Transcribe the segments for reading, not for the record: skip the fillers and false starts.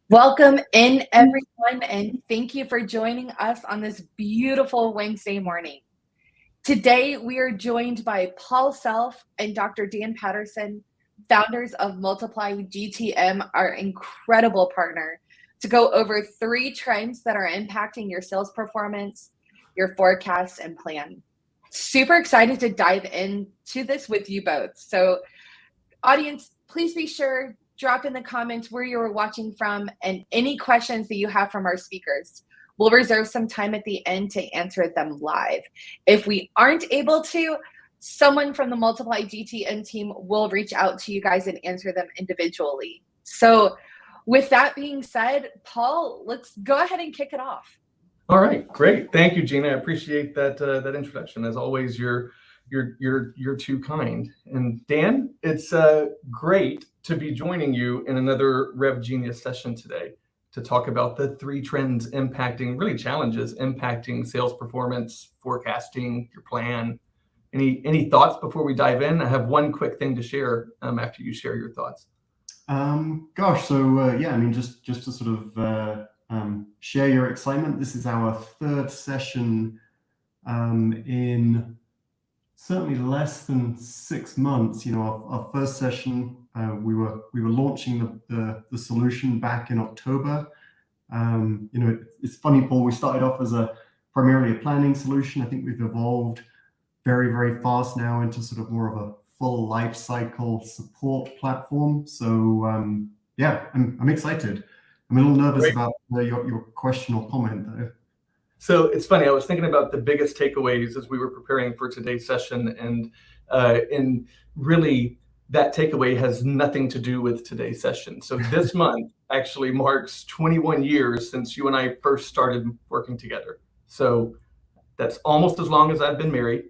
Welcome in, everyone, and thank you for joining us on this beautiful Wednesday morning. Today, we are joined by Paul Self and Dr. Dan Patterson, founders of Multiply GTM, our incredible partner, to go over 3 trends that are impacting your sales performance, your forecast, and plan. Super excited to dive into this with you both. So, audience, please be sure drop in the comments where you were watching from and any questions that you have from our speakers. We'll reserve some time at the end to answer them live. If we aren't able to, someone from the Multiply GTM team will reach out to you guys and answer them individually. So with that being said, Paul, let's go ahead and kick it off. All right, great. Thank you, Gina. I appreciate that introduction. As always, you're too kind. And Dan, it's great to be joining you in another Rev Genius session today to talk about the 3 trends impacting, really challenges impacting sales performance, forecasting, your plan. Any thoughts before we dive in? I have one quick thing to share after you share your thoughts. Just to sort of share your excitement. This is our 3rd session in certainly less than 6 months. You know, our first session, we were launching the solution back in October. It's funny, Paul. We started off as primarily a planning solution. I think we've evolved very, very fast now into sort of more of a full life cycle support platform. So I'm excited. I'm a little nervous about your question or comment, though. So it's funny, I was thinking about the biggest takeaways as we were preparing for today's session, and really that takeaway has nothing to do with today's session. So this month actually marks 21 years since you and I first started working together. So that's almost as long as I've been married.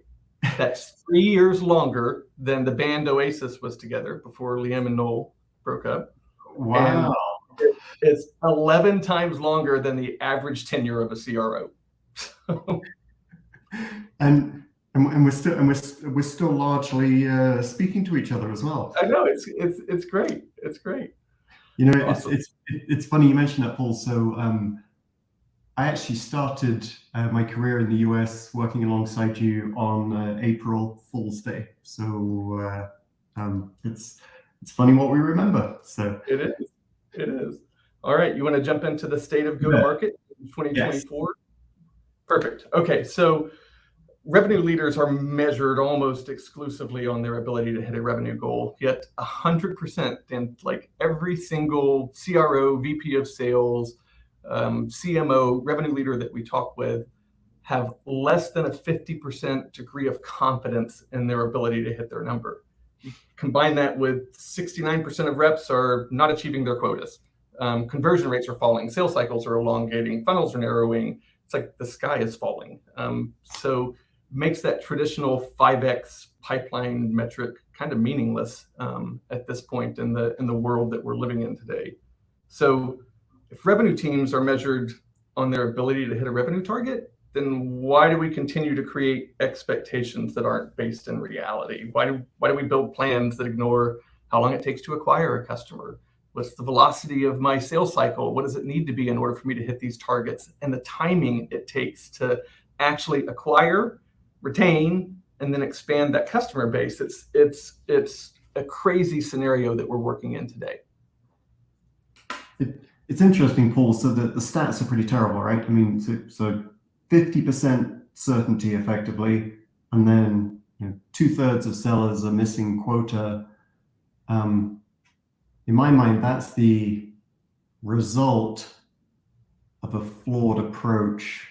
That's 3 years longer than the band Oasis was together before Liam and Noel broke up. Wow. And it's 11 times longer than the average tenure of a CRO. and we're still largely speaking to each other as well. I know, it's great. It's great. You know, awesome. It's funny you mentioned that, Paul. So I actually started my career in the US working alongside you on April Fool's Day. So it's funny what we remember. So it is. All right, you want to jump into the state of go-to-market in 2024? Yes. Perfect. Okay, so revenue leaders are measured almost exclusively on their ability to hit a revenue goal, yet 100%, and like every single CRO, VP of sales, CMO, revenue leader that we talk with have less than a 50% degree of confidence in their ability to hit their number. You combine that with 69% of reps are not achieving their quotas. Conversion rates are falling, sales cycles are elongating, funnels are narrowing. It's like the sky is falling. So makes that traditional 5x pipeline metric kind of meaningless at this point in the world that we're living in today. So if revenue teams are measured on their ability to hit a revenue target, then why do we continue to create expectations that aren't based in reality? Why do we build plans that ignore how long it takes to acquire a customer? What's the velocity of my sales cycle? What does it need to be in order for me to hit these targets? And the timing it takes to actually acquire, retain, and then expand that customer base. It's a crazy scenario that we're working in today. It's interesting, Paul. So the stats are pretty terrible, right? I mean, so 50% certainty effectively, and then 2/3 of sellers are missing quota. In my mind, that's the result of a flawed approach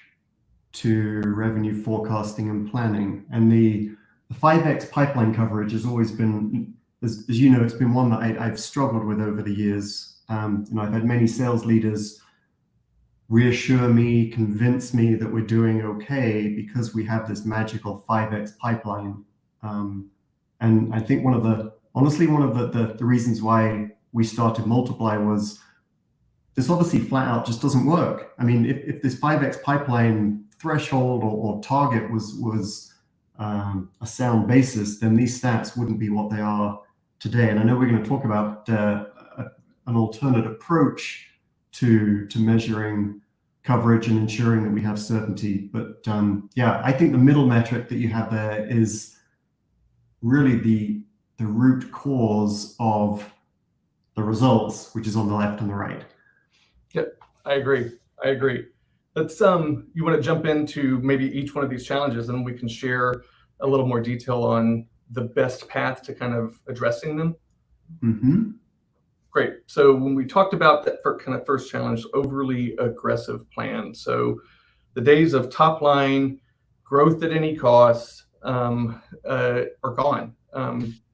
to revenue forecasting and planning. And the 5x pipeline coverage has always been, as you know, it's been one that I've struggled with over the years. I've had many sales leaders reassure me, convince me that we're doing okay because we have this magical 5x pipeline. And I think one of the reasons why we started Multiply was this obviously flat out just doesn't work. I mean, if this 5x pipeline threshold or target was a sound basis, then these stats wouldn't be what they are today. And I know we're going to talk about an alternate approach to measuring coverage and ensuring that we have certainty. But yeah, I think the middle metric that you have there is really the root cause of the results, which is on the left and the right. Yep, I agree. Let's you want to jump into maybe each one of these challenges, and we can share a little more detail on the best path to kind of addressing them. Mm-hmm. Great. So when we talked about that first challenge, overly aggressive plan. So the days of top line growth at any cost are gone.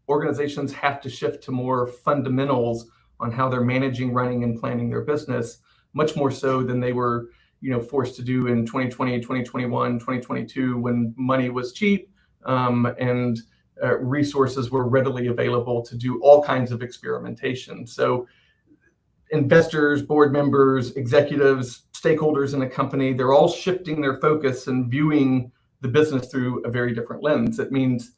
Organizations have to shift to more fundamentals on how they're managing, running, and planning their business, much more so than they were, forced to do in 2020, 2021, 2022, when money was cheap and resources were readily available to do all kinds of experimentation. So investors, board members, executives, stakeholders in a company, they're all shifting their focus and viewing the business through a very different lens. It means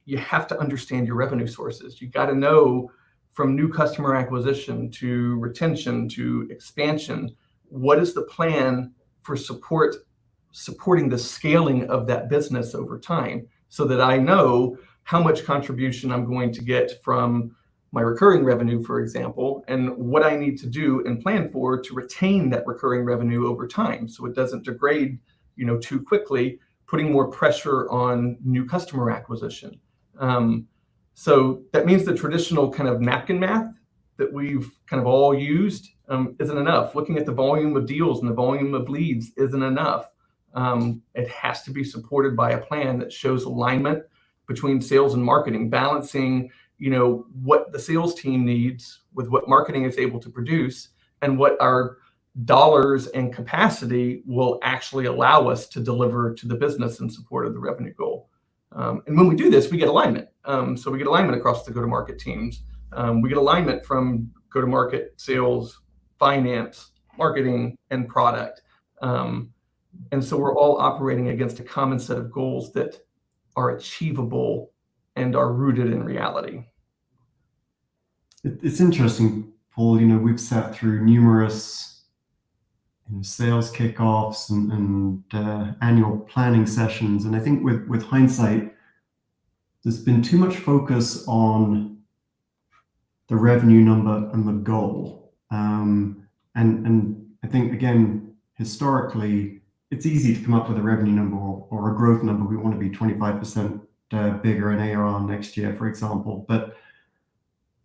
you have to understand your revenue sources. You got to know, from new customer acquisition to retention to expansion, what is the plan for supporting the scaling of that business over time, so that I know how much contribution I'm going to get from my recurring revenue, for example, and what I need to do and plan for to retain that recurring revenue over time, so it doesn't degrade, too quickly, putting more pressure on new customer acquisition. So that means the traditional kind of napkin math that we've kind of all used isn't enough. Looking at the volume of deals and the volume of leads isn't enough. It has to be supported by a plan that shows alignment between sales and marketing, balancing, what the sales team needs with what marketing is able to produce, and what our dollars and capacity will actually allow us to deliver to the business in support of the revenue goal. And when we do this, we get alignment. So we get alignment across the go-to-market teams. We get alignment from go-to-market, sales, finance, marketing, and product. And so we're all operating against a common set of goals that are achievable and are rooted in reality. It's interesting, Paul. We've sat through numerous sales kickoffs and annual planning sessions, and I think with hindsight, there's been too much focus on the revenue number and the goal. And I think, again, historically, it's easy to come up with a revenue number or a growth number. We want to be 25% bigger in ARR next year, for example. But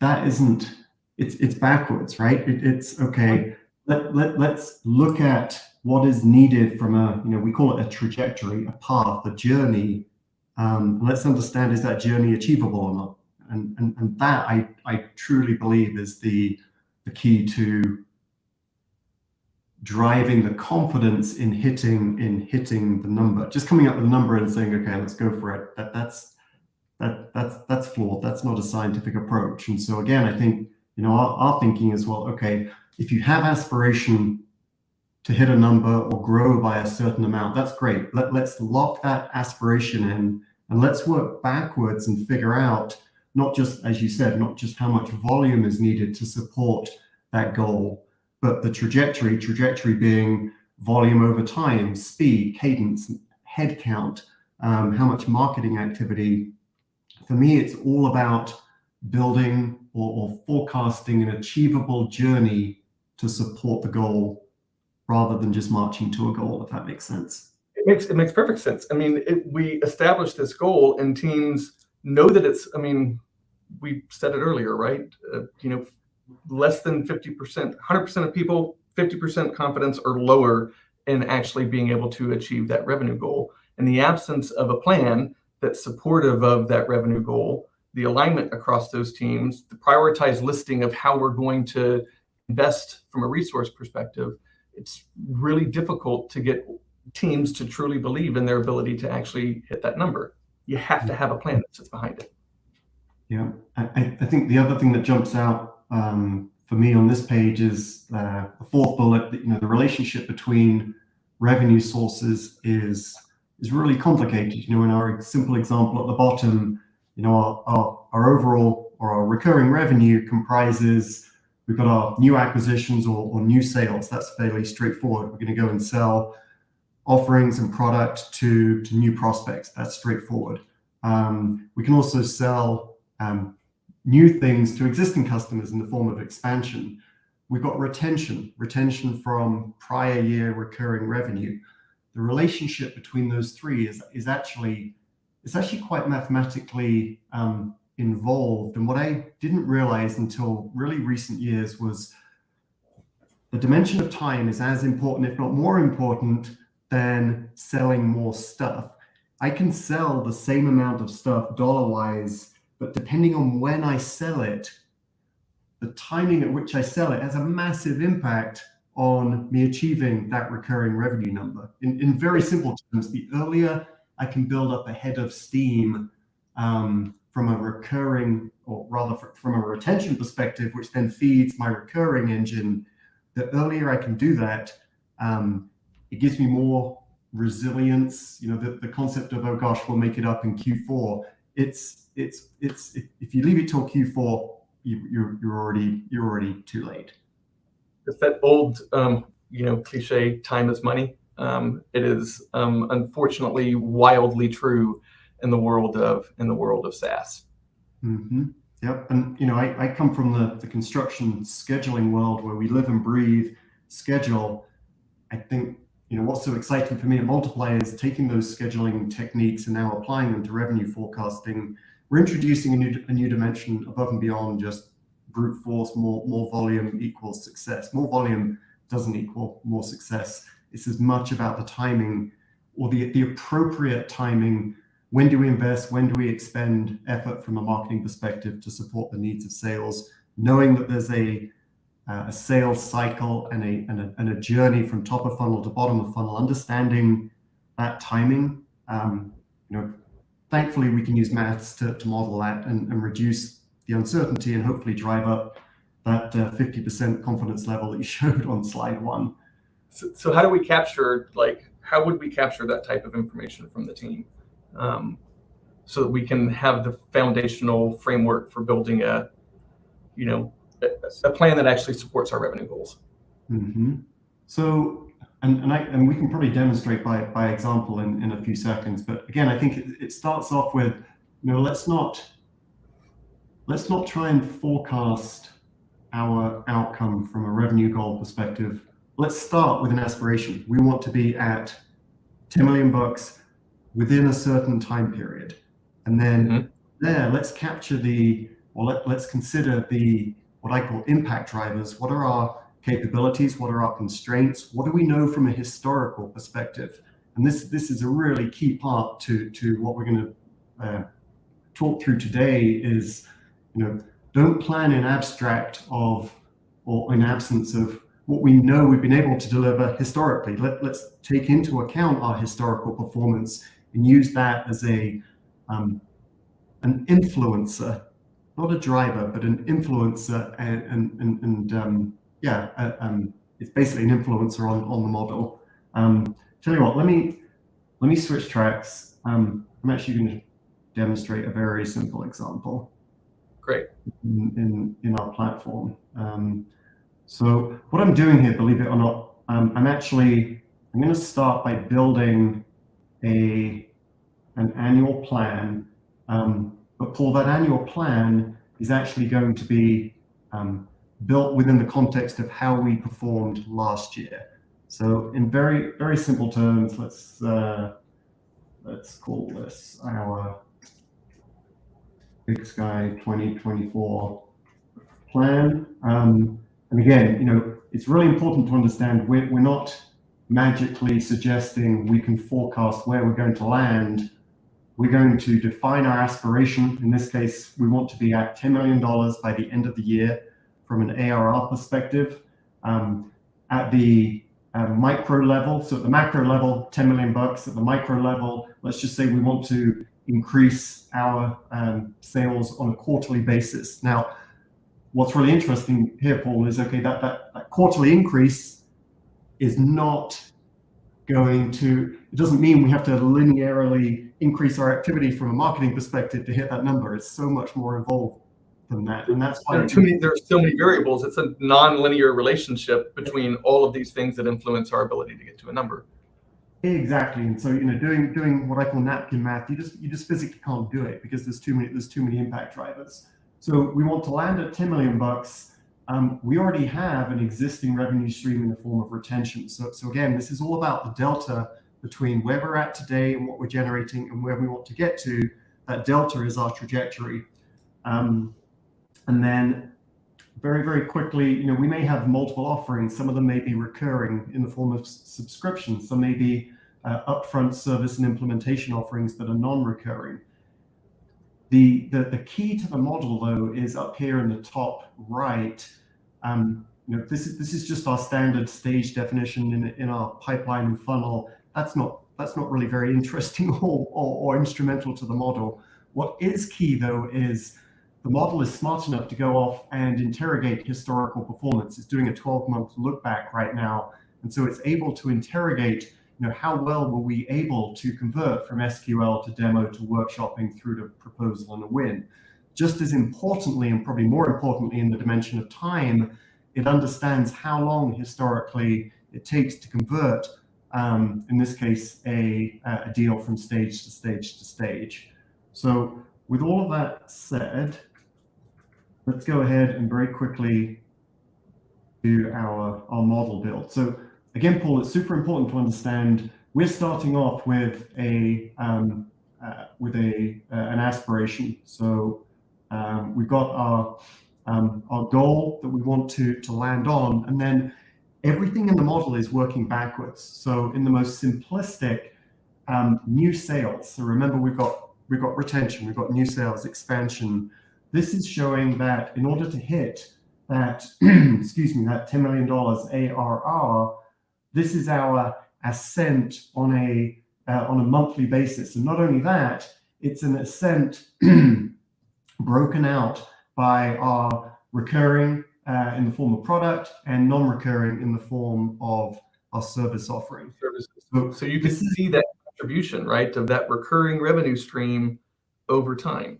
that isn't, it's backwards, right? It's okay. Let's look at what is needed from we call it a trajectory, a path, a journey. Let's understand, is that journey achievable or not? And that I truly believe is the key to driving the confidence in hitting the number. Just coming up with a number and saying, okay, let's go for it. That's flawed. That's not a scientific approach. And so again, I think our thinking is, well, okay, if you have aspiration to hit a number or grow by a certain amount, that's great. Let's lock that aspiration in, and let's work backwards and figure out, not just, as you said, not just how much volume is needed to support that goal, but the trajectory being volume over time, speed, cadence, head count, how much marketing activity. For me, it's all about building or forecasting an achievable journey to support the goal, rather than just marching to a goal, if that makes sense. It makes perfect sense. I mean, we establish this goal, and teams know that it's, we said it earlier, right? Less than 50%, 100% of people, 50% confidence or lower in actually being able to achieve that revenue goal. In the absence of a plan that's supportive of that revenue goal, the alignment across those teams, the prioritized listing of how we're going to invest from a resource perspective, it's really difficult to get teams to truly believe in their ability to actually hit that number. You have to have a plan that sits behind it. Yeah, I think the other thing that jumps out for me on this page is the fourth bullet. The relationship between revenue sources is really complicated. In our simple example at the bottom, our overall or our recurring revenue comprises we've got our new acquisitions or new sales. That's fairly straightforward. We're going to go and sell offerings and product to new prospects. That's straightforward. We can also sell new things to existing customers in the form of expansion. We've got retention from prior year recurring revenue. The relationship between those three is actually quite mathematically involved. And what I didn't realize until really recent years was the dimension of time is as important, if not more important, than selling more stuff. I can sell the same amount of stuff dollar-wise, but depending on when I sell it, the timing at which I sell it has a massive impact on me achieving that recurring revenue number. In very simple terms, the earlier I can build up a head of steam from a recurring, or rather from a retention perspective, which then feeds my recurring engine, the earlier I can do that, it gives me more resilience. You know, the concept of, oh gosh, we'll make it up in Q4. It's if you leave it till Q4, you're already too late. It's that old cliche, time is money. It is unfortunately wildly true in the world of SaaS. Mm-hmm. Yep. And I come from the construction scheduling world where we live and breathe schedule. I think what's so exciting for me at Multiply is taking those scheduling techniques and now applying them to revenue forecasting. We're introducing a new dimension above and beyond just brute force. More volume equals success. More volume doesn't equal more success. It's as much about the timing, or the appropriate timing. When do we invest? When do we expend effort from a marketing perspective to support the needs of sales? Knowing that there's a sales cycle and a journey from top of funnel to bottom of funnel, understanding that timing. Thankfully, we can use maths to model that and reduce the uncertainty and hopefully drive up that 50% confidence level that you showed on slide 1. So how do we capture, how would we capture that type of information from the team, so that we can have the foundational framework for building a plan that actually supports our revenue goals? Mm-hmm. So, and we can probably demonstrate by example in a few seconds. But again, I think it starts off with, let's not try and forecast our outcome from a revenue goal perspective. Let's start with an aspiration. We want to be at $10 million within a certain time period, and then there, let's capture let's consider what I call impact drivers. What are our capabilities? What are our constraints? What do we know from a historical perspective? And this is a really key part to what we're going to talk through today. Is don't plan in abstract or in absence of what we know we've been able to deliver historically. Let's take into account our historical performance and use that as an influencer, not a driver, but an influencer, it's basically an influencer on the model. Tell you what, let me switch tracks. I'm actually going to demonstrate a very simple example. Great. In our platform. So what I'm doing here, believe it or not, I'm going to start by building an annual plan. But Paul, that annual plan is actually going to be built within the context of how we performed last year. So in very, very simple terms, let's call this our Big Sky 2024 plan. And again, it's really important to understand we're not magically suggesting we can forecast where we're going to land. We're going to define our aspiration. In this case, we want to be at $10 million by the end of the year from an ARR perspective. At the micro level, so at the macro level, $10 million. At the micro level, let's just say we want to increase our sales on a quarterly basis. Now, what's really interesting here, Paul, is that quarterly increase is not going to, it doesn't mean we have to linearly increase our activity from a marketing perspective to hit that number. It's so much more involved than that. And that's why there's so many variables. It's a non-linear relationship between all of these things that influence our ability to get to a number. Exactly. And so, doing what I call napkin math, you just physically can't do it because there's too many impact drivers. So we want to land at 10 million bucks. We already have an existing revenue stream in the form of retention. So again, this is all about the delta between where we're at today and what we're generating and where we want to get to. That delta is our trajectory. And then very, very quickly, we may have multiple offerings. Some of them may be recurring in the form of subscriptions. Some may be upfront service and implementation offerings that are non-recurring. The key to the model, though, is up here in the top right. This is just our standard stage definition in our pipeline and funnel. That's not really very interesting or instrumental to the model. What is key, though, is the model is smart enough to go off and interrogate historical performance. It's doing a 12-month look back right now, and so it's able to interrogate how well were we able to convert from SQL to demo to workshopping through to proposal and a win. Just as importantly, and probably more importantly in the dimension of time, it understands how long historically it takes to convert, in this case, a deal from stage to stage to stage. So with all of that said, let's go ahead and very quickly do our model build. So again, Paul, it's super important to understand we're starting off with an aspiration. So we've got our goal that we want to land on, and then everything in the model is working backwards. So in the most simplistic, new sales. So remember, we've got retention, we've got new sales, expansion. This is showing that in order to hit that, excuse me, that $10 million ARR, this is our ascent on a monthly basis. And not only that, it's an ascent broken out by our recurring in the form of product and non-recurring in the form of our service offering. So you can see that contribution, right, of that recurring revenue stream over time.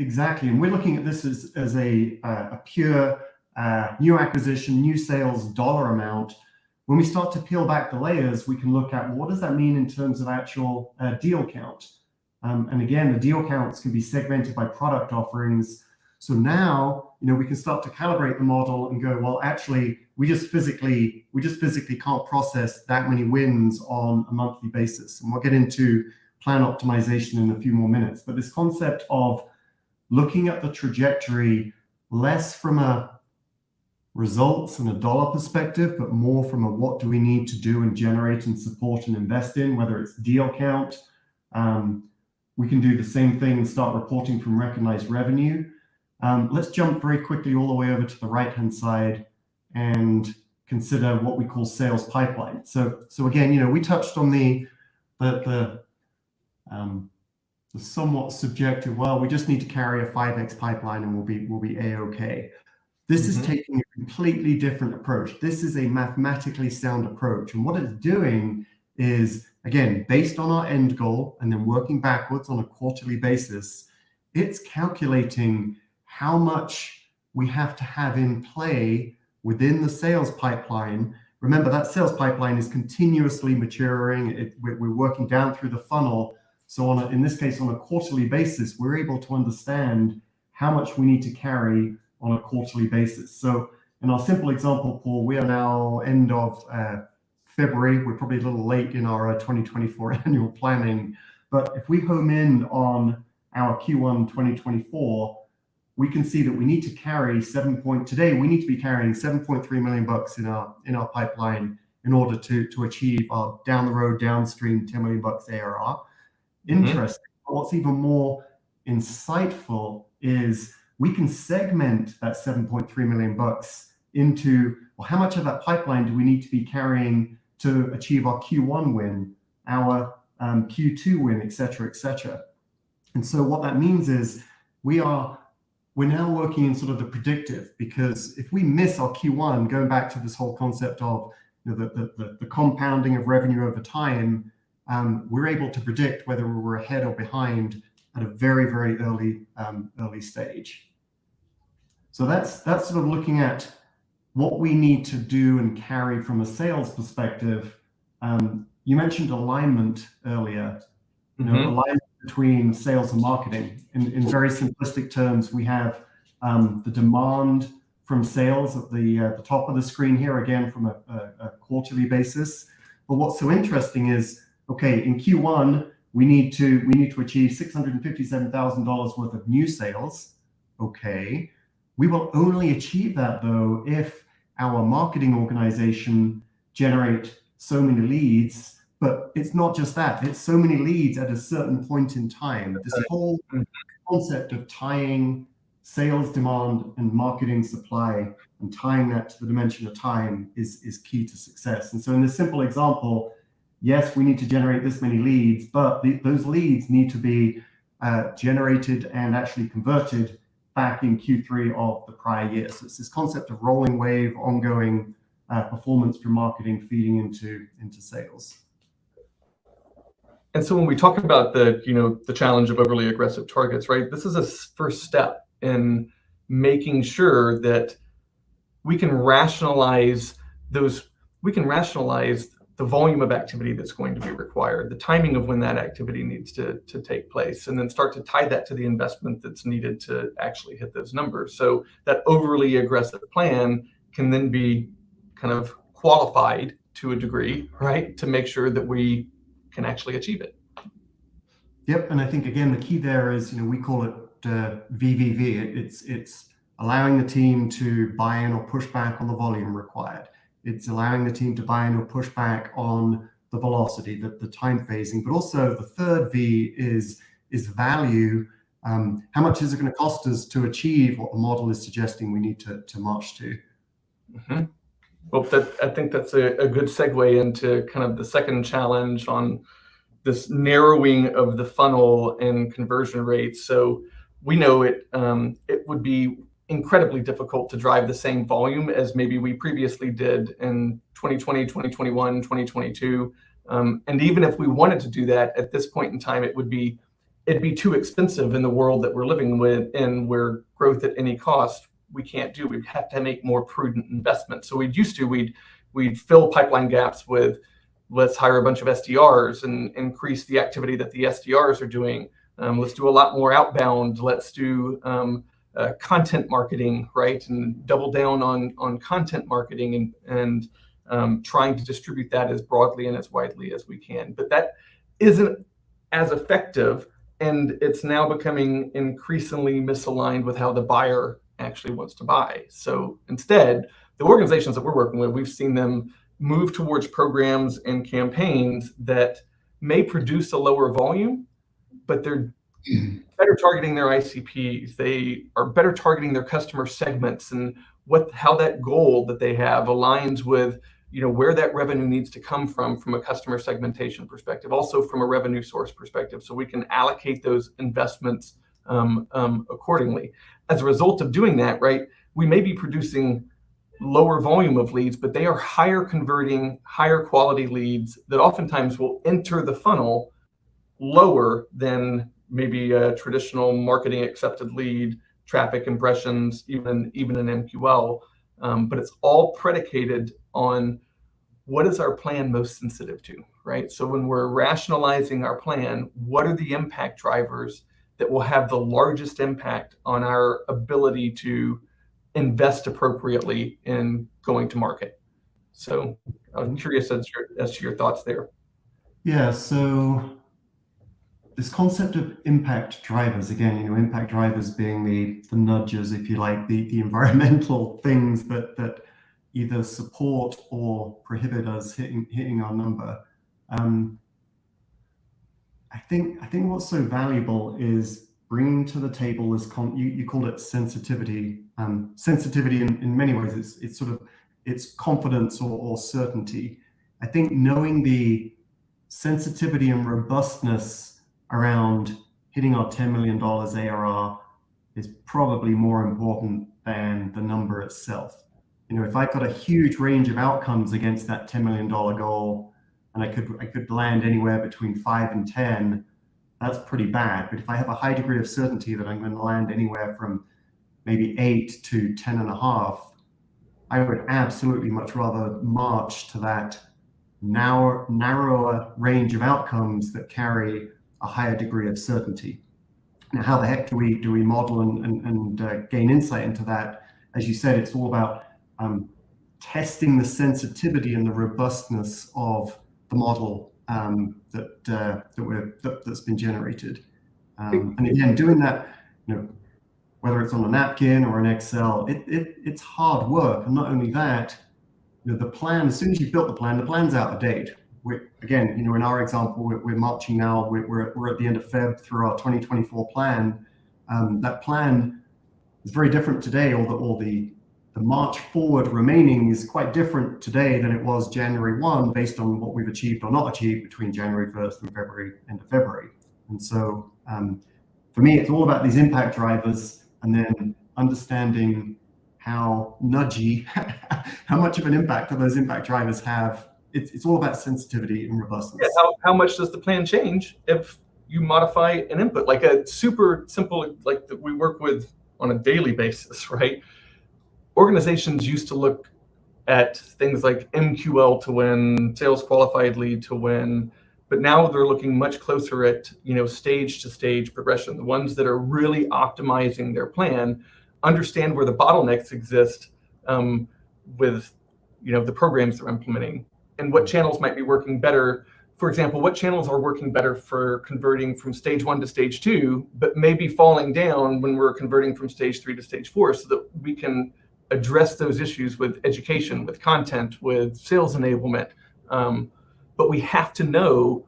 Exactly, and we're looking at this as a pure new acquisition, new sales dollar amount. When we start to peel back the layers, we can look at what does that mean in terms of actual deal count. And again, the deal counts can be segmented by product offerings. So now, we can start to calibrate the model and go, well, actually, we just physically can't process that many wins on a monthly basis. And we'll get into plan optimization in a few more minutes. But this concept of looking at the trajectory less from a results and a dollar perspective, but more from a what do we need to do and generate and support and invest in, whether it's deal count. We can do the same thing and start reporting from recognized revenue. Let's jump very quickly all the way over to the right-hand side and consider what we call sales pipeline. So again, we touched on the somewhat subjective, well, we just need to carry a 5x pipeline and we'll be A-okay. This is taking a completely different approach. This is a mathematically sound approach. And what it's doing is, again, based on our end goal and then working backwards on a quarterly basis, it's calculating how much we have to have in play within the sales pipeline. Remember, that sales pipeline is continuously maturing. We're working down through the funnel. So in this case, on a quarterly basis, we're able to understand how much we need to carry on a quarterly basis. So in our simple example, Paul, we are now end of February. We're probably a little late in our 2024 annual planning. But if we home in on our Q1 2024, we can see that we need to carry today we need to be carrying $7.3 million in our pipeline in order to achieve our down the road downstream $10 million ARR. Interesting. What's even more insightful is we can segment that $7.3 million into, well, how much of that pipeline do we need to be carrying to achieve our Q1 win, our Q2 win, et cetera, et cetera. And so what that means is we're now working in sort of the predictive, because if we miss our Q1, going back to this whole concept of the compounding of revenue over time, we're able to predict whether we're ahead or behind at a very, very early stage. So that's sort of looking at what we need to do and carry from a sales perspective. You mentioned alignment earlier. Alignment between sales and marketing. In very simplistic terms, we have the demand from sales at the top of the screen here, again from a quarterly basis. But what's so interesting is, okay, in Q1 we need to achieve $657,000 worth of new sales. Okay, we will only achieve that though if our marketing organization generate so many leads. But it's not just that, it's so many leads at a certain point in time. This whole concept of tying sales demand and marketing supply and tying that to the dimension of time is key to success. And so in this simple example, yes, we need to generate this many leads, but those leads need to be generated and actually converted back in Q3 of the prior year. So it's this concept of rolling wave, ongoing performance from marketing feeding into sales. And so when we talk about the challenge of overly aggressive targets, right? This is a first step in making sure that we can rationalize the volume of activity that's going to be required, the timing of when that activity needs to take place, and then start to tie that to the investment that's needed to actually hit those numbers. So that overly aggressive plan can then be kind of qualified to a degree, right? To make sure that we can actually achieve it. Yep, and I think again the key there is, we call it VVV. It's allowing the team to buy in or push back on the volume required. It's allowing the team to buy in or push back on the velocity, the time phasing. But also the third V is value. How much is it going to cost us to achieve what the model is suggesting we need to march to? Mm-hmm. Well, I think that's a good segue into kind of the second challenge on this narrowing of the funnel and conversion rates. So we know it would be incredibly difficult to drive the same volume as maybe we previously did in 2020, 2021, 2022. And even if we wanted to do that at this point in time, it'd be too expensive in the world that we're living in, where growth at any cost we can't do. We'd have to make more prudent investments. So we'd fill pipeline gaps with, let's hire a bunch of SDRs and increase the activity that the SDRs are doing. Let's do a lot more outbound. Let's do content marketing, right? And double down on content marketing and trying to distribute that as broadly and as widely as we can. But that isn't as effective, and it's now becoming increasingly misaligned with how the buyer actually wants to buy. So instead, the organizations that we're working with, we've seen them move towards programs and campaigns that may produce a lower volume, but they're better targeting their ICPs. They are better targeting their customer segments and how that goal that they have aligns with where that revenue needs to come from a customer segmentation perspective, also from a revenue source perspective, so we can allocate those investments accordingly. As a result of doing that, right, we may be producing lower volume of leads, but they are higher converting, higher quality leads that oftentimes will enter the funnel lower than maybe a traditional marketing accepted lead, traffic impressions, even an MQL. But it's all predicated on what is our plan most sensitive to, right? So when we're rationalizing our plan, what are the impact drivers that will have the largest impact on our ability to invest appropriately in going to market? So I'm curious as to your thoughts there. Yeah, so this concept of impact drivers, again, impact drivers being the nudges, if you like, the environmental things that either support or prohibit us hitting our number. I think what's so valuable is bringing to the table this you called it sensitivity. Sensitivity in many ways it's confidence or certainty. I think knowing the sensitivity and robustness around hitting our $10 million ARR is probably more important than the number itself. If I got a huge range of outcomes against that $10 million goal, and I could land anywhere between 5 and 10, that's pretty bad. But if I have a high degree of certainty that I'm going to land anywhere from maybe 8 to 10.5, I would absolutely much rather march to that narrower range of outcomes that carry a higher degree of certainty. Now, how the heck do we model and gain insight into that? As you said, it's all about testing the sensitivity and the robustness of the model that's been generated. And again, doing that, whether it's on a napkin or an Excel, it's hard work. And not only that, the plan, as soon as you've built the plan's out of date. Again, in our example, we're marching now, we're at the end of Feb through our 2024 plan. That plan is very different today, or the march forward remaining is quite different today than it was January 1, based on what we've achieved or not achieved between January 1st and end of February. And so for me, it's all about these impact drivers, and then understanding how nudgy, how much of an impact do those impact drivers have. It's all about sensitivity and robustness. Yeah, how much does the plan change if you modify an input? Like a super simple, like that we work with on a daily basis, right? Organizations used to look at things like MQL to win, sales qualified lead to win, but now they're looking much closer at stage to stage progression. The ones that are really optimizing their plan understand where the bottlenecks exist with the programs they're implementing, and what channels might be working better. For example, what channels are working better for converting from stage 1 to stage 2, but maybe falling down when we're converting from stage 3 to stage 4, so that we can address those issues with education, with content, with sales enablement. But we have to know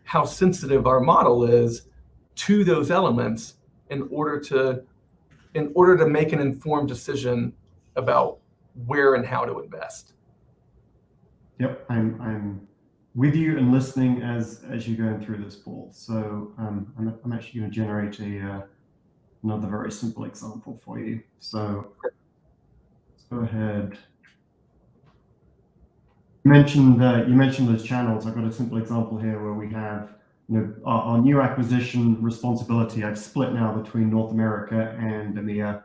how sensitive our model is to those elements in order to make an informed decision about where and how to invest. Yep, I'm with you and listening as you're going through this, Paul. So I'm actually going to generate another very simple example for you. So let's go ahead. You mentioned those channels. I've got a simple example here where we have our new acquisition responsibility. I've split now between North America and EMEA.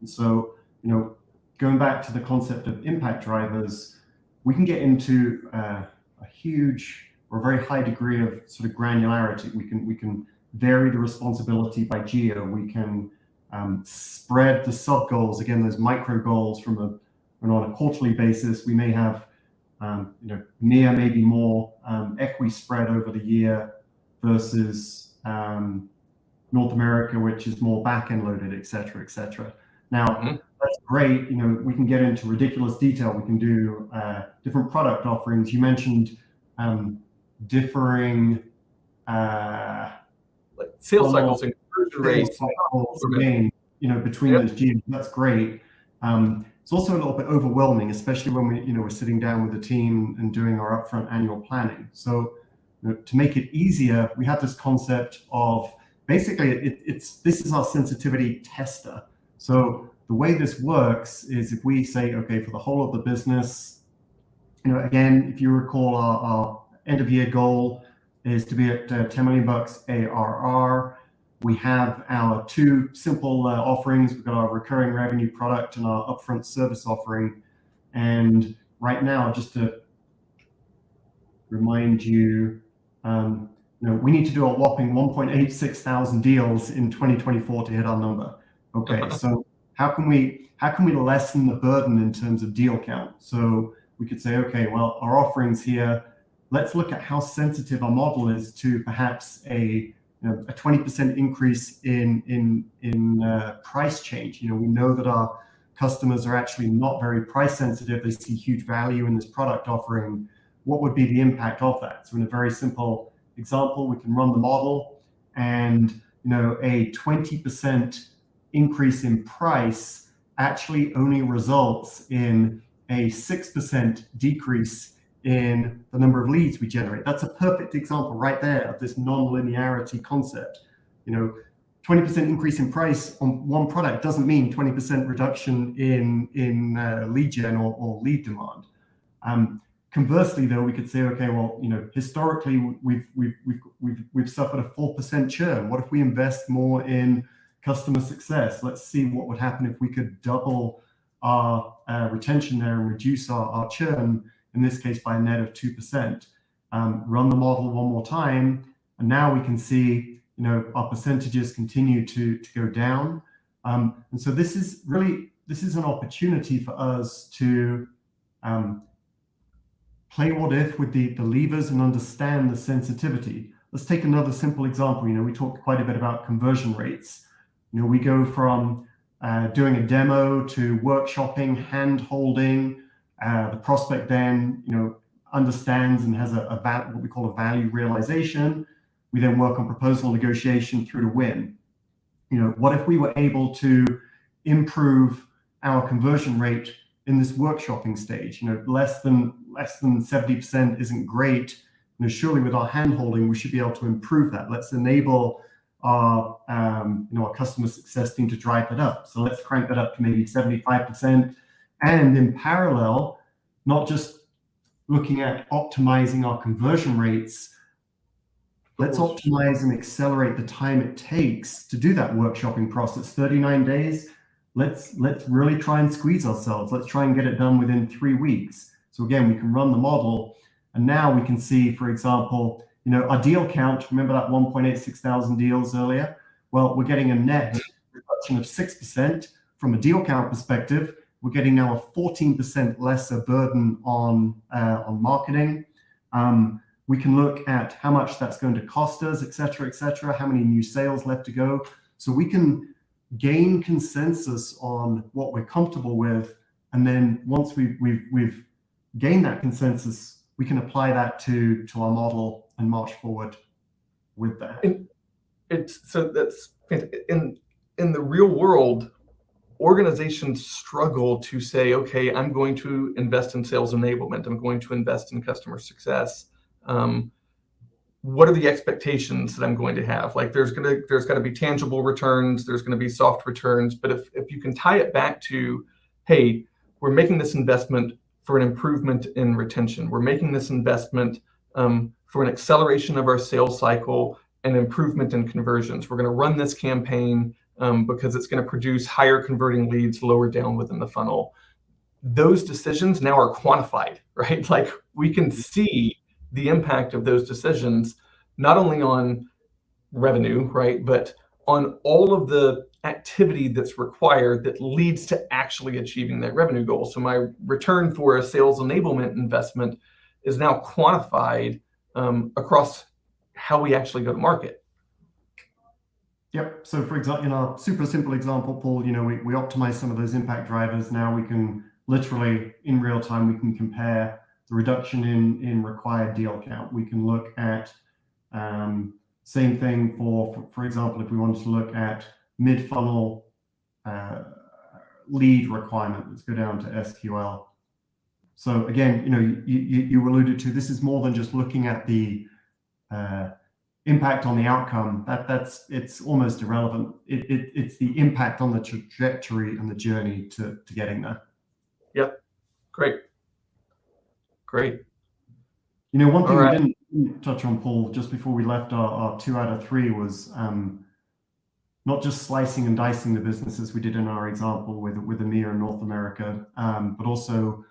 So going back to the concept of impact drivers, we can get into a huge or a very high degree of sort of granularity. We can vary the responsibility by geo. We can spread the sub goals, again, those micro goals on a quarterly basis. We may have EMEA may be more equity spread over the year versus North America, which is more back-end loaded, et cetera, et cetera. Now, that's great. We can get into ridiculous detail. We can do different product offerings. You mentioned differing like sales cycles and conversion rates. Again, between those geos. That's great. It's also a little bit overwhelming, especially when we're sitting down with the team and doing our upfront annual planning. So to make it easier, we have this concept of basically this is our sensitivity tester. So the way this works is if we say, okay, for the whole of the business, again, if you recall, our end of year goal is to be at $10 million ARR. We have our two simple offerings. We've got our recurring revenue product and our upfront service offering. And right now, just to remind you, we need to do a whopping 1.86 thousand deals in 2024 to hit our number. Okay, so how can we lessen the burden in terms of deal count? So we could say, okay, well, our offerings here, let's look at how sensitive our model is to perhaps a 20% increase in price change. We know that our customers are actually not very price sensitive. They see huge value in this product offering. What would be the impact of that? So in a very simple example, we can run the model, and a 20% increase in price actually only results in a 6% decrease in the number of leads we generate. That's a perfect example right there of this non-linearity concept. 20% increase in price on one product doesn't mean 20% reduction in lead gen or lead demand. Conversely, though, we could say, okay, well, historically we've suffered a 4% churn. What if we invest more in customer success? Let's see what would happen if we could double our retention there and reduce our churn, in this case by a net of 2%. Run the model one more time, and now we can see our percentages continue to go down. And so this is an opportunity for us to play what if with the levers and understand the sensitivity. Let's take another simple example. We talked quite a bit about conversion rates. We go from doing a demo to workshopping, hand-holding. The prospect then, understands and has what we call a value realization. We then work on proposal negotiation through to win. What if we were able to improve our conversion rate in this workshopping stage? Less than 70% isn't great. Surely with our hand-holding, we should be able to improve that. Let's enable our customer success team to drive that up. So let's crank that up to maybe 75%. And in parallel, not just looking at optimizing our conversion rates, let's optimize and accelerate the time it takes to do that workshopping process. 39 days. Let's really try and squeeze ourselves. Let's try and get it done within 3 weeks. So again, we can run the model, and now we can see, for example, our deal count. Remember that 1.86 thousand deals earlier? Well, we're getting a net reduction of 6% from a deal count perspective. We're getting now a 14% lesser burden on marketing. We can look at how much that's going to cost us, et cetera, how many new sales left to go. So we can gain consensus on what we're comfortable with, and then once we've gained that consensus, we can apply that to our model and march forward with that. That's in the real world. Organizations struggle to say, okay, I'm going to invest in sales enablement. I'm going to invest in customer success. What are the expectations that I'm going to have? Like there's got to be tangible returns. There's going to be soft returns. But if you can tie it back to, hey, we're making this investment for an improvement in retention. We're making this investment for an acceleration of our sales cycle and improvement in conversions. We're going to run this campaign because it's going to produce higher converting leads lower down within the funnel. Those decisions now are quantified, right? Like we can see the impact of those decisions, not only on revenue, right, but on all of the activity that's required that leads to actually achieving that revenue goal. So my return for a sales enablement investment is now quantified across how we actually go to market. Yep. So for example, in our super simple example, Paul, we optimize some of those impact drivers. Now we can literally in real time, we can compare the reduction in required deal count. We can look at same thing for example, if we wanted to look at mid-funnel lead requirement, let's go down to SQL. So again, you alluded to, this is more than just looking at the impact on the outcome. It's almost irrelevant. It's the impact on the trajectory and the journey to getting there. Yep. Great. One thing we didn't touch on, Paul, just before we left, our 2 out of 3 was not just slicing and dicing the businesses we did in our example with EMEA and North America, but also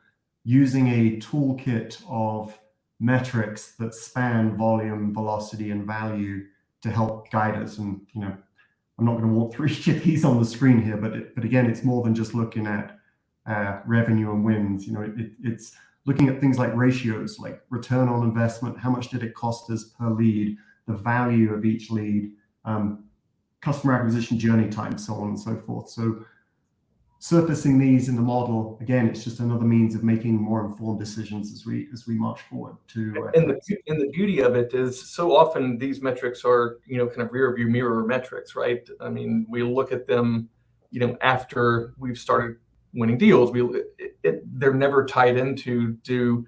using a toolkit of metrics that span volume, velocity, and value to help guide us. And I'm not going to walk through each of these on the screen here, but again, it's more than just looking at revenue and wins. It's looking at things like ratios, like return on investment, how much did it cost us per lead, the value of each lead, customer acquisition journey time, so on and so forth. So surfacing these in the model, again, it's just another means of making more informed decisions as we march forward to. And the beauty of it is, so often these metrics are kind of rear view mirror metrics, right? I mean, we look at them, after we've started winning deals. They're never tied into do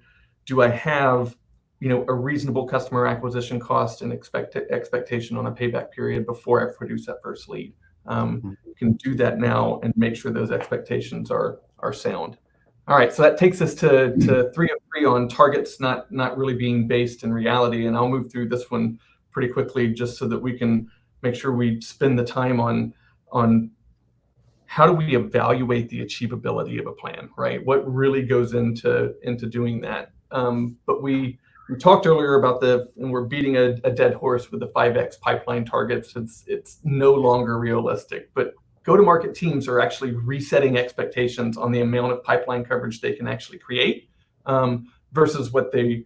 I have a reasonable customer acquisition cost and expectation on a payback period before I produce that first lead. You can do that now and make sure those expectations are sound. All right, so that takes us to 3 of 3 on targets not really being based in reality, and I'll move through this one pretty quickly just so that we can make sure we spend the time on how do we evaluate the achievability of a plan, right? What really goes into doing that? But we talked earlier about and we're beating a dead horse with the 5x pipeline targets. It's no longer realistic, but go-to-market teams are actually resetting expectations on the amount of pipeline coverage they can actually create versus what they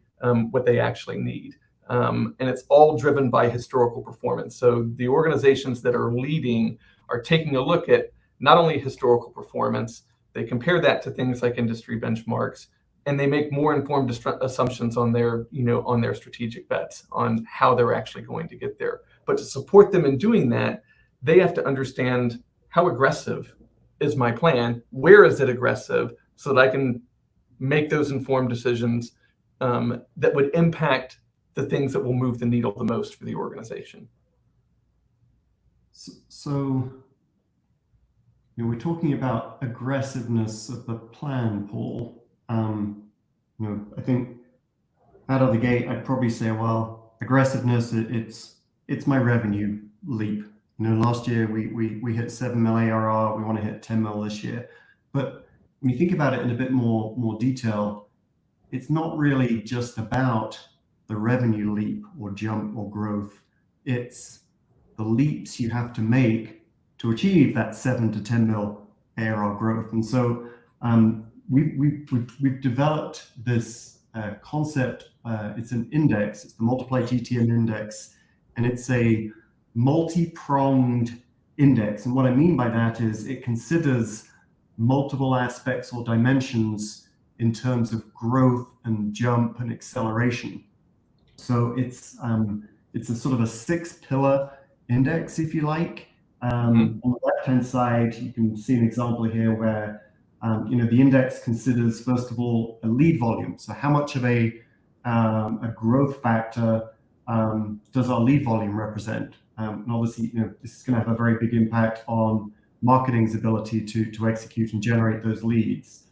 actually need. And it's all driven by historical performance. So the organizations that are leading are taking a look at not only historical performance, they compare that to things like industry benchmarks, and they make more informed assumptions on their strategic bets on how they're actually going to get there. But to support them in doing that, they have to understand how aggressive is my plan, where is it aggressive, so that I can make those informed decisions that would impact the things that will move the needle the most for the organization. So we're talking about aggressiveness of the plan, Paul. I think out of the gate, I'd probably say, well, aggressiveness, it's my revenue leap. Last year we hit 7 mil ARR. We want to hit 10 mil this year. But when you think about it in a bit more detail, it's not really just about the revenue leap or jump or growth. It's the leaps you have to make to achieve that 7 to 10 mil ARR growth. And so we've developed this concept. It's an index. It's the Multiply GTM index, and it's a multi-pronged index. And what I mean by that is it considers multiple aspects or dimensions in terms of growth and jump and acceleration. So it's a sort of a 6-pillar index, if you like. On the left-hand side, you can see an example here where the index considers, first of all, a lead volume. So how much of a growth factor does our lead volume represent? And obviously, this is going to have a very big impact on marketing's ability to execute and generate those leads.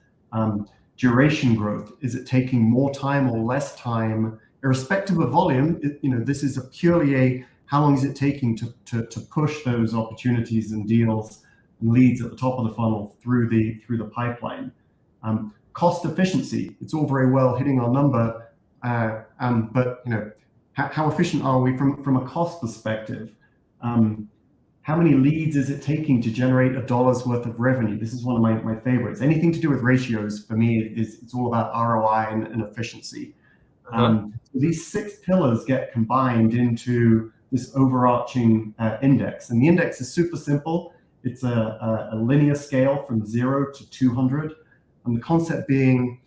Duration growth, is it taking more time or less time, irrespective of volume? This is purely how long is it taking to push those opportunities and deals and leads at the top of the funnel through the pipeline. Cost efficiency, it's all very well hitting our number, but how efficient are we from a cost perspective? How many leads is it taking to generate $1 worth of revenue? This is one of my favorites. Anything to do with ratios for me it's all about ROI and efficiency. So these 6 pillars get combined into this overarching index, and the index is super simple. It's a linear scale from 0 to 200, and the concept being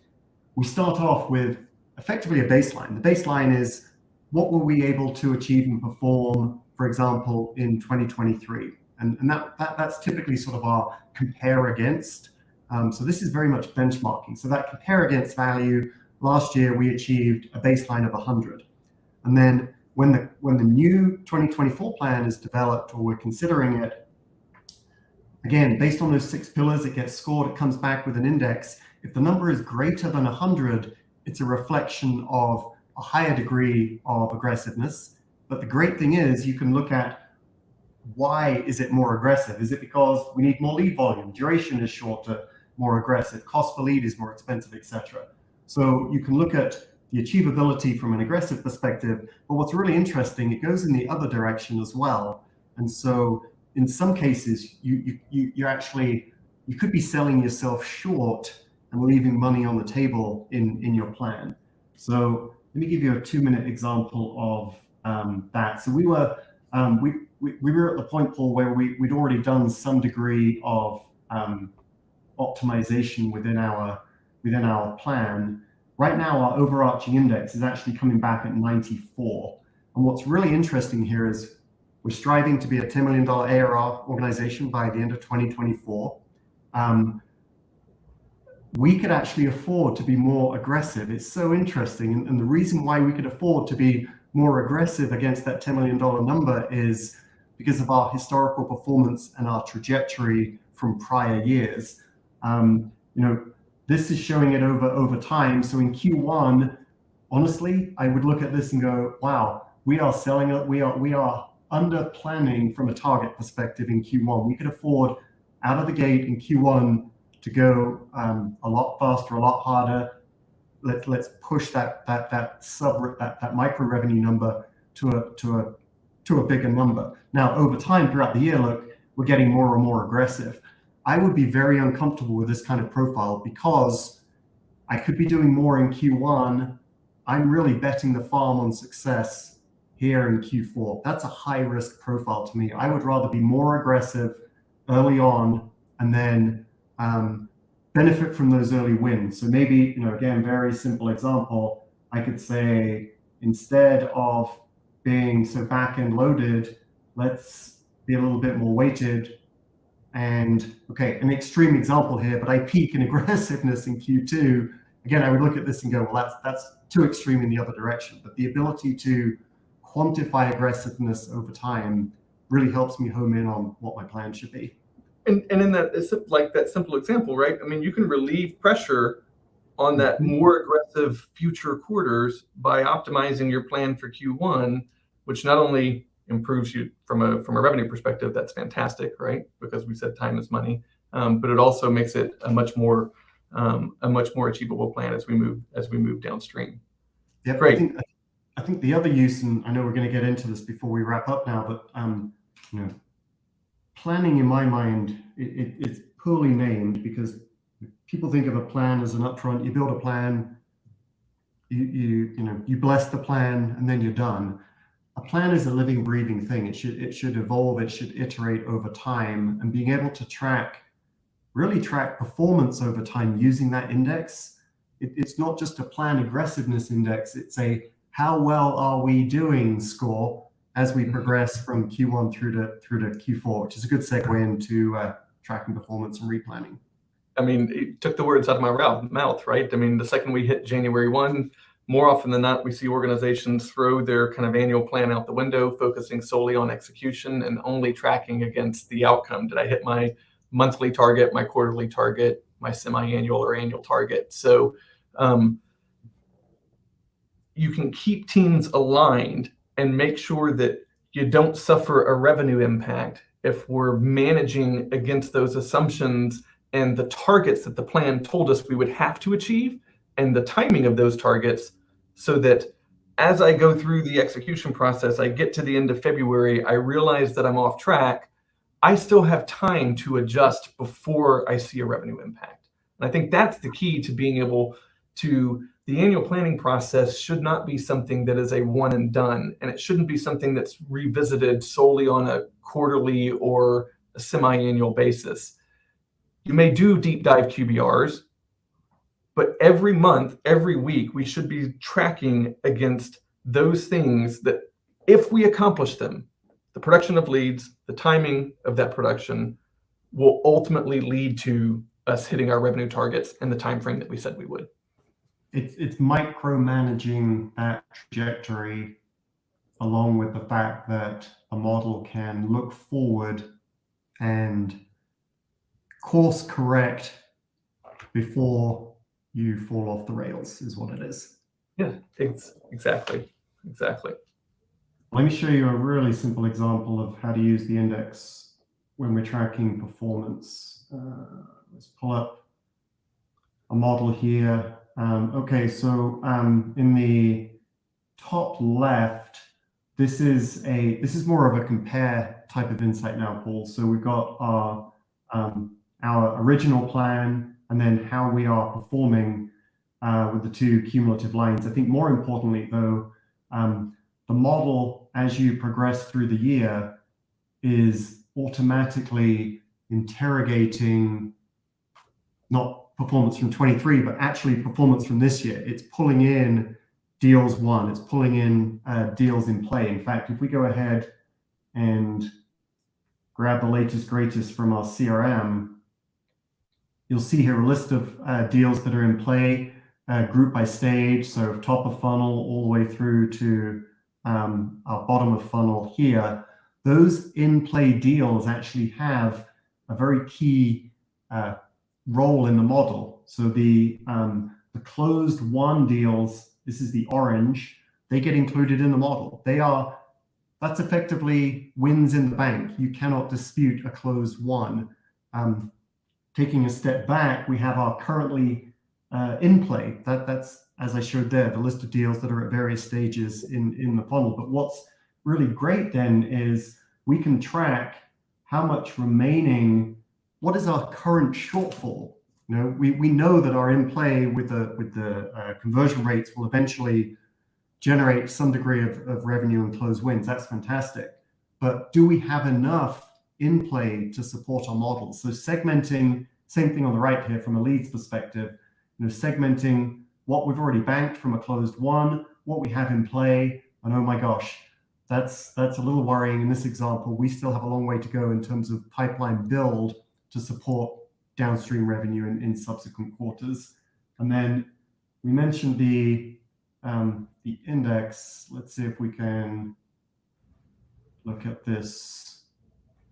we start off with effectively a baseline. The baseline is what were we able to achieve and perform, for example, in 2023, and that's typically sort of our compare against. So this is very much benchmarking. So that compare against value, last year we achieved a baseline of 100, and then when the new 2024 plan is developed or we're considering it, again, based on those 6 pillars, it gets scored, it comes back with an index. If the number is greater than 100, it's a reflection of a higher degree of aggressiveness. But the great thing is you can look at why is it more aggressive? Is it because we need more lead volume? Duration is shorter, more aggressive. Cost per lead is more expensive, etc. So you can look at the achievability from an aggressive perspective, but what's really interesting, it goes in the other direction as well. And so in some cases, you could be selling yourself short and leaving money on the table in your plan. So let me give you a 2-minute example of that. So we were at the point, Paul, where we'd already done some degree of optimization within our plan. Right now, our overarching index is actually coming back at 94. And what's really interesting here is we're striving to be a $10 million ARR organization by the end of 2024. We could actually afford to be more aggressive. It's so interesting. And the reason why we could afford to be more aggressive against that $10 million number is because of our historical performance and our trajectory from prior years. This is showing it over time. So in Q1, honestly, I would look at this and go, wow, we are selling it. We are under planning from a target perspective in Q1. We could afford out of the gate in Q1 to go a lot faster, a lot harder. Let's push that micro revenue number to a bigger number. Now over time throughout the year, look, we're getting more and more aggressive. I would be very uncomfortable with this kind of profile because I could be doing more in Q1. I'm really betting the farm on success here in Q4. That's a high risk profile to me. I would rather be more aggressive early on and then benefit from those early wins. So maybe, again, very simple example, I could say instead of being so back-end loaded, let's be a little bit more weighted. And okay, an extreme example here, but I peak in aggressiveness in Q2. Again, I would look at this and go, well, that's too extreme in the other direction. But the ability to quantify aggressiveness over time really helps me home in on what my plan should be. And in that, it's like that simple example, right? I mean, you can relieve pressure on that more aggressive future quarters by optimizing your plan for Q1, which not only improves you from a revenue perspective, that's fantastic, right? Because we said time is money, but it also makes it a much more achievable plan as we move downstream. Yeah, great. I think the other use, and I know we're going to get into this before we wrap up now, but planning in my mind, it's poorly named because people think of a plan as an upfront. You build a plan, you bless the plan, and then you're done. A plan is a living, breathing thing. It should evolve. It should iterate over time, and being able to really track performance over time using that index. It's not just a plan aggressiveness index. It's a how well are we doing score as we progress from Q1 through to Q4, which is a good segue into tracking performance and replanning. I mean, it took the words out of my mouth, right? I mean, the second we hit January 1, more often than not, we see organizations throw their kind of annual plan out the window, focusing solely on execution and only tracking against the outcome. Did I hit my monthly target, my quarterly target, my semi-annual or annual target? So you can keep teams aligned and make sure that you don't suffer a revenue impact if we're managing against those assumptions and the targets that the plan told us we would have to achieve and the timing of those targets, so that as I go through the execution process, I get to the end of February, I realize that I'm off track, I still have time to adjust before I see a revenue impact. And I think that's the key to being able to, the annual planning process should not be something that is a one and done, and it shouldn't be something that's revisited solely on a quarterly or a semi-annual basis. You may do deep dive QBRs, but every month, every week, we should be tracking against those things that if we accomplish them, the production of leads, the timing of that production will ultimately lead to us hitting our revenue targets in the time frame that we said we would. It's micromanaging that trajectory along with the fact that a model can look forward and course correct before you fall off the rails is what it is. Yeah, exactly. Let me show you a really simple example of how to use the index when we're tracking performance. Let's pull up a model here. Okay, so in the top left, this is more of a compare type of insight now, Paul. So we've got our original plan and then how we are performing with the two cumulative lines. I think more importantly, though, the model, as you progress through the year, is automatically interrogating not performance from 23, but actually performance from this year. It's pulling in deals won. It's pulling in deals in play. In fact, if we go ahead and grab the latest, greatest from our CRM, you'll see here a list of deals that are in play, grouped by stage. So top of funnel all the way through to our bottom of funnel here. Those in play deals actually have a very key role in the model. So the closed won deals, this is the orange, they get included in the model. That's effectively wins in the bank. You cannot dispute a closed won. Taking a step back, we have our currently in play. That's, as I showed there, the list of deals that are at various stages in the funnel. But what's really great then is we can track how much remaining, what is our current shortfall? You know, we know that our in play with the conversion rates will eventually generate some degree of revenue and close wins. That's fantastic. But do we have enough in play to support our model? So segmenting, same thing on the right here from a leads perspective, you know, segmenting what we've already banked from a closed won, what we have in play, and oh my gosh, that's a little worrying in this example. We still have a long way to go in terms of pipeline build to support downstream revenue in subsequent quarters. And then we mentioned the index. Let's see if we can look at this.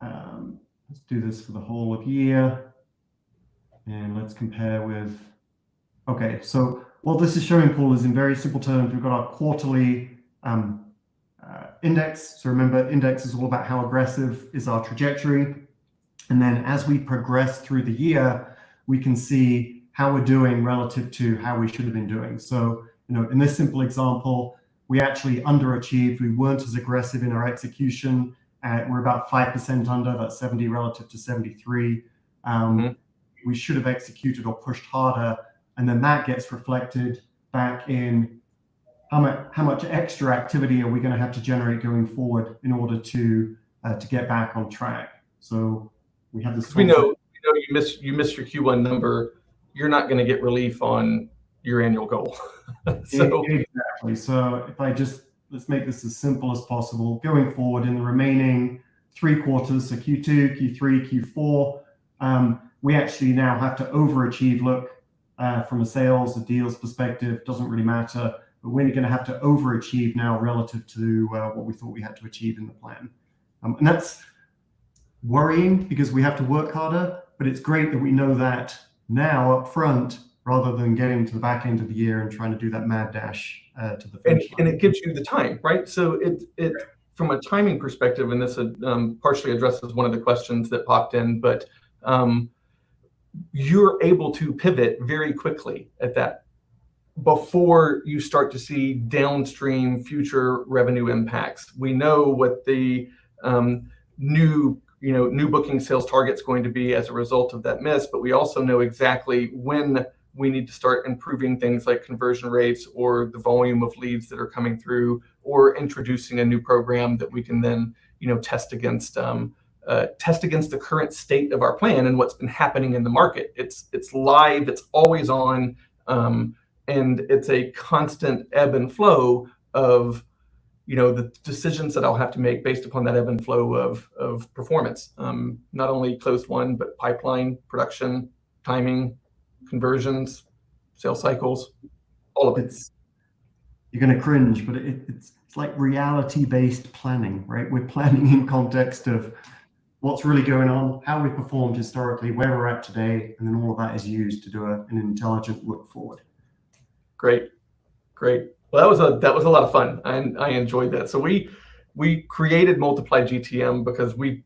Let's do this for the whole of year. And let's compare with, okay, so what this is showing, Paul, is in very simple terms, we've got our quarterly index. So remember, index is all about how aggressive is our trajectory. And then as we progress through the year, we can see how we're doing relative to how we should have been doing. So, you know, in this simple example, we actually underachieved. We weren't as aggressive in our execution. We're about 5% under, that's 70 relative to 73. We should have executed or pushed harder. And then that gets reflected back in how much extra activity are we going to have to generate going forward in order to get back on track. So we have this. We know you miss your Q1 number, you're not going to get relief on your annual goal. So exactly. So if let's make this as simple as possible. Going forward in the remaining 3 quarters, so Q2, Q3, Q4, we actually now have to overachieve. Look, from a sales, a deals perspective, doesn't really matter. But we're going to have to overachieve now relative to what we thought we had to achieve in the plan. And that's worrying because we have to work harder, but it's great that we know that now up front rather than getting to the back end of the year and trying to do that mad dash to the finish line. And it gives you the time, right? So it from a timing perspective, and this partially addresses one of the questions that popped in, but you're able to pivot very quickly at that before you start to see downstream future revenue impacts. We know what the new booking sales target's going to be as a result of that miss, but we also know exactly when we need to start improving things like conversion rates or the volume of leads that are coming through, or introducing a new program that we can then test against the current state of our plan and what's been happening in the market. It's live, it's always on, and it's a constant ebb and flow of the decisions that I'll have to make based upon that ebb and flow of performance. Not only closed won, but pipeline, production, timing, conversions, sales cycles, all of it. You're going to cringe, but it's like reality-based planning, right? We're planning in context of what's really going on, how we performed historically, where we're at today, and then all of that is used to do an intelligent look forward. Great. Well, that was a lot of fun, and I enjoyed that. So we created Multiply GTM because we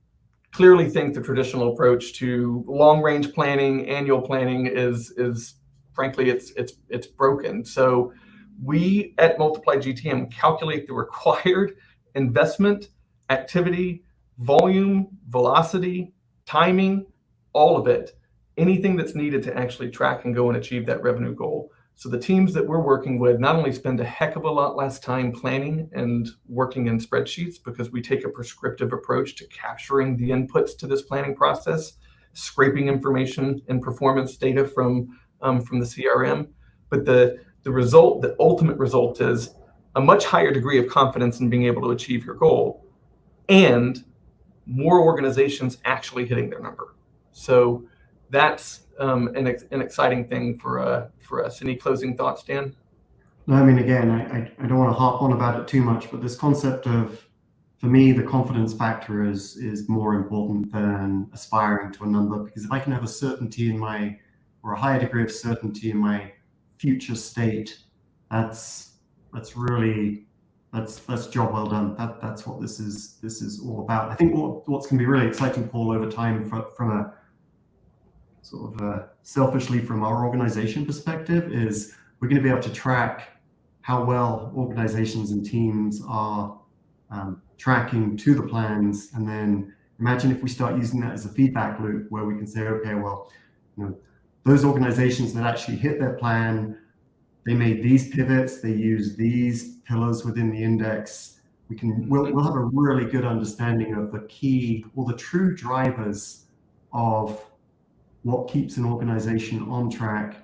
clearly think the traditional approach to long-range planning, annual planning is frankly it's broken. So we at Multiply GTM calculate the required investment, activity, volume, velocity, timing, all of it, anything that's needed to actually track and go and achieve that revenue goal. So the teams that we're working with not only spend a heck of a lot less time planning and working in spreadsheets, because we take a prescriptive approach to capturing the inputs to this planning process, scraping information and performance data from the CRM, but the ultimate result is a much higher degree of confidence in being able to achieve your goal, and more organizations actually hitting their number. So that's an exciting thing for us. Any closing thoughts, Dan? No, I mean, again, I don't want to harp on about it too much, but this concept of, for me, the confidence factor is more important than aspiring to a number, because if I can have a certainty in my or a higher degree of certainty in my future state. That's job well done. That's what this is all about. I think what's going to be really exciting, Paul, over time from a sort of selfishly from our organization perspective, is we're going to be able to track how well organizations and teams are tracking to the plans, and then imagine if we start using that as a feedback loop where we can say, okay, well, those organizations that actually hit their plan, they made these pivots, they used these pillars within the index. We'll have a really good understanding of the key or the true drivers of what keeps an organization on track.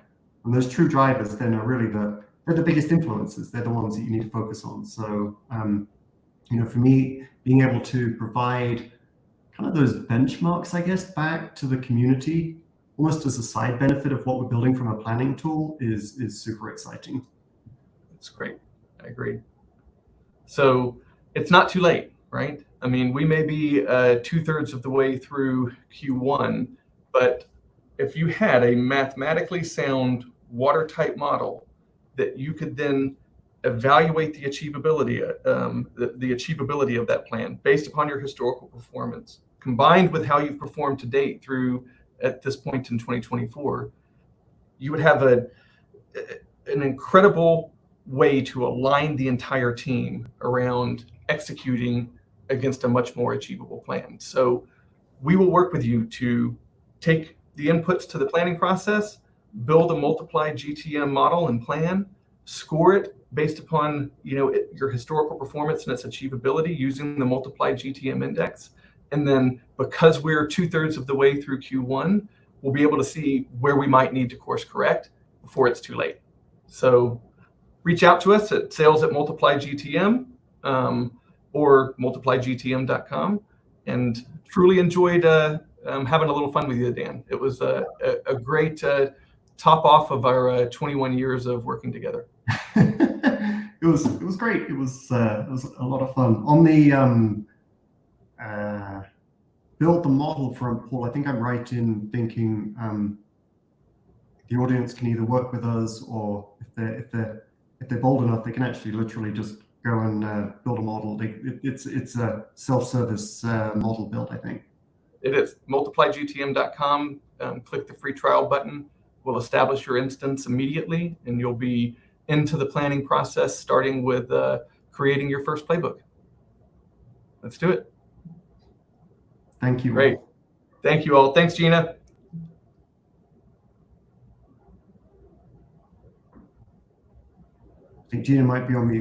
And those true drivers then are really they're the biggest influences. They're the ones that you need to focus on. So, for me, being able to provide kind of those benchmarks, I guess, back to the community, almost as a side benefit of what we're building from a planning tool, is super exciting. That's great. I agree. So it's not too late, right? I mean, we may be 2/3 of the way through Q1, but if you had a mathematically sound watertight model that you could then evaluate the achievability of that plan based upon your historical performance, combined with how you've performed to date through at this point in 2024, you would have an incredible way to align the entire team around executing against a much more achievable plan. So we will work with you to take the inputs to the planning process, build a multiplied GTM model and plan, score it based upon your historical performance and its achievability using the multiplied GTM index. And then because we're 2/3 of the way through Q1, we'll be able to see where we might need to course correct before it's too late. So reach out to us at sales@multiplyGTM or multiplyGTM.com. And truly enjoyed having a little fun with you, Dan. It was a great top off of our 21 years of working together. It was great. It was a lot of fun. On the build the model front, Paul, I think I'm right in thinking the audience can either work with us, or if they're bold enough, they can actually literally just go and build a model. It's a self-service model build, I think. It is. multiplyGTM.com. Click the free trial button. We'll establish your instance immediately, and you'll be into the planning process, starting with creating your first playbook. Let's do it. Thank you. Great. Thank you all. Thanks, Gina. I think Gina might be on mute.